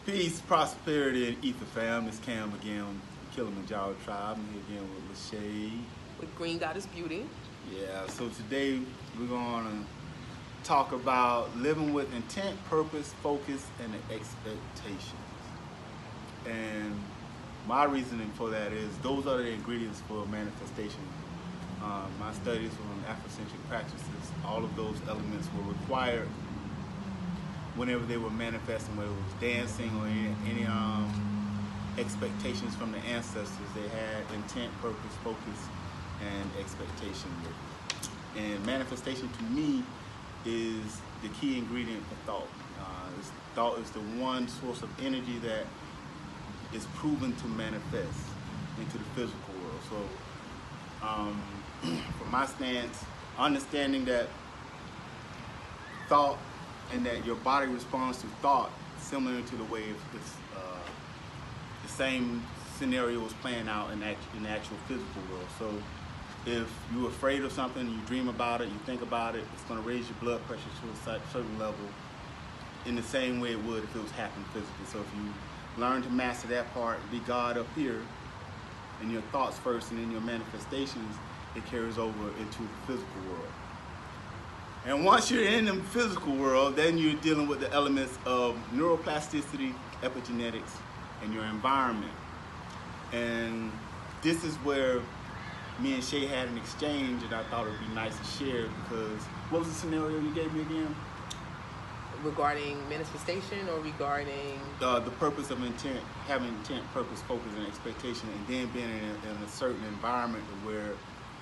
Peace, prosperity, and ether fam. It's Cam again, Kilimanjaro tribe. I'm here again with Lachey. With Green Goddess Beauty. Yeah, so today we're going to talk about living with intent, purpose, focus, and expectations. And my reasoning for that is those are the ingredients for manifestation. My studies on Afrocentric practices, all of those elements were required whenever they were manifesting, whether it was dancing or any expectations from the ancestors. They had intent, purpose, focus, and expectation. And manifestation to me is the key ingredient for thought. Thought is the one source of energy that is proven to manifest into the physical world. So from my stance, understanding that thought and that your body responds to thought similar to the way the same scenario is playing out in the actual physical world. So if you're afraid of something, you dream about it, you think about it, it's going to raise your blood pressure to a certain level in the same way it would if it was happening physically. So if you learn to master that part, be God up here in your thoughts first and in your manifestations, it carries over into the physical world. And once you're in the physical world, then you're dealing with the elements of neuroplasticity, epigenetics, and your environment. And this is where me and Shay had an exchange that I thought it would be nice to share, because what was the scenario you gave me again? Regarding manifestation or regarding? The purpose of intent, having intent, purpose, focus, and expectation, and then being in a certain environment where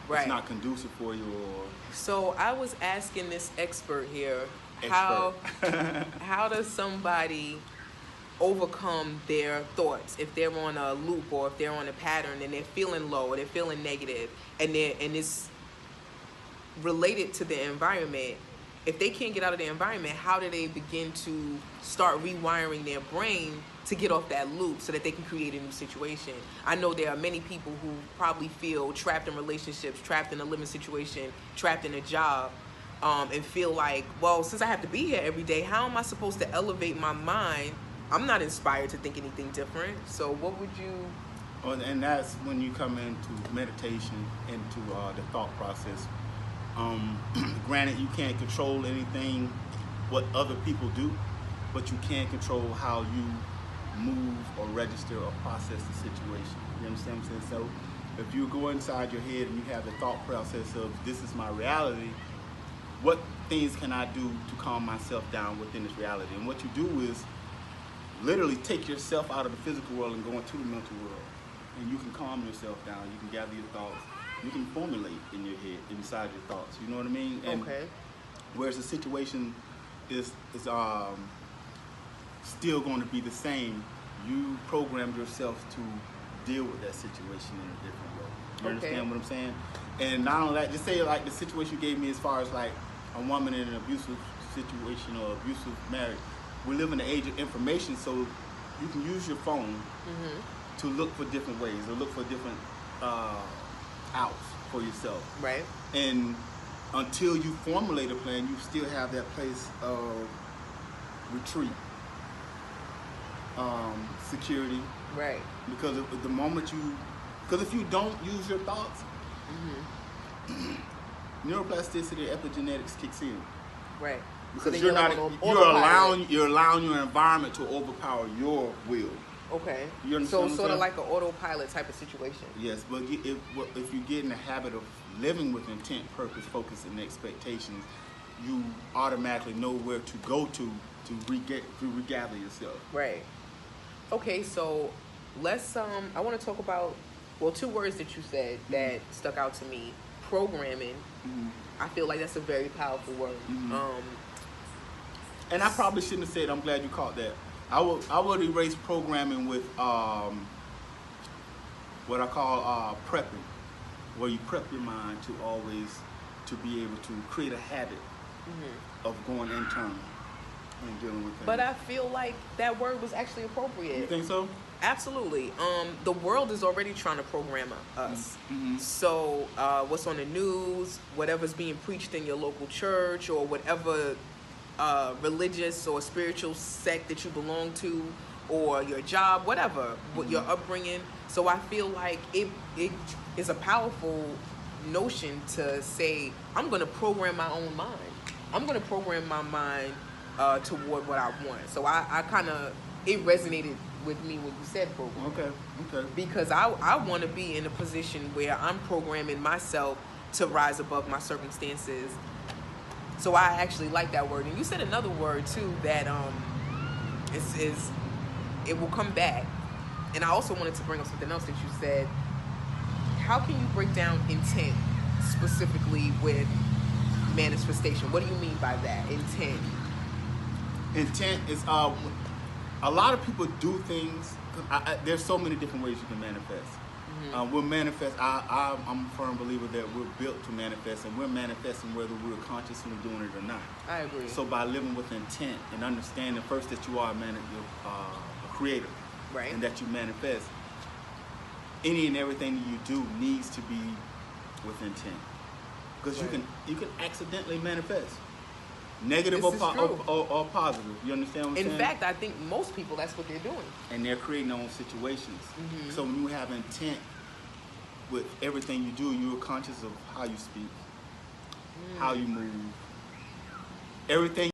it's not conducive for you. Or so I was asking this expert here, how does somebody overcome their thoughts if they're on a loop or if they're on a pattern and they're feeling low or they're feeling negative and it's related to the environment? If they can't get out of the environment, how do they begin to start rewiring their brain to get off that loop so that they can create a new situation? I know there are many people who probably feel trapped in relationships, trapped in a living situation, trapped in a job, and feel like, well, since I have to be here every day, how am I supposed to elevate my mind? I'm not inspired to think anything different. So what would you... Well, and that's when you come into meditation, into the thought process. Granted, you can't control anything, what other people do, but you can control how you move or register or process the situation. You understand what I'm saying? So if you go inside your head and you have the thought process of, this is my reality, what things can I do to calm myself down within this reality? And what you do is literally take yourself out of the physical world and go into the mental world. And you can calm yourself down, you can gather your thoughts. You can formulate in your head, inside your thoughts. You know what I mean? And okay. Whereas the situation is still going to be the same, you programmed yourself to deal with that situation in a different way. You understand what I'm saying? And not only that, just say like the situation you gave me as far as like a woman in an abusive situation or abusive marriage. We live in the age of information, so you can use your phone to look for different ways or look for different outs for yourself. Right. And until you formulate a plan, you still have that place of retreat, security. Right. Because the moment because if you don't use your thoughts, neuroplasticity, epigenetics kicks in. Right. Because so you're allowing your environment to overpower your will. Okay. You understand so sort of like an autopilot type of situation. Yes, but if you get in the habit of living with intent, purpose, focus, and expectations, you automatically know where to go to regather yourself. Right. Okay, so let's I want to talk about two words that you said that stuck out to me. Programming. I feel like that's a very powerful word. And I probably shouldn't have said. I'm glad you caught that. I would erase programming with what I call prepping, where you prep your mind to be able to create a habit of going internal and dealing with things. But I feel like that word was actually appropriate. You think so? Absolutely. The world is already trying to program us. So what's on the news, whatever's being preached in your local church, or whatever religious or spiritual sect that you belong to, or your job, whatever, what your upbringing. So I feel like it is a powerful notion to say, I'm going to program my own mind. I'm going to program my mind toward what I want. So I kind of, it resonated with me when you said program. Okay. Because I want to be in a position where I'm programming myself to rise above my circumstances. So I actually like that word. And you said another word too that is it will come back. And I also wanted to bring up something else that you said. How can you break down intent specifically with manifestation? What do you mean by that? Intent. Intent is a lot of people do things. There's so many different ways you can manifest. We'll manifest. I'm a firm believer that we're built to manifest, and we're manifesting whether we're consciously doing it or not. I agree. So by living with intent and understanding first that you are a creator, right, and that you manifest, any and everything that you do needs to be with intent, because right, you can accidentally manifest. Negative or positive. You understand what I'm saying? In fact, I think most people, that's what they're doing. And they're creating their own situations. So when you have intent with everything you do, you're conscious of how you speak, how you move, everything.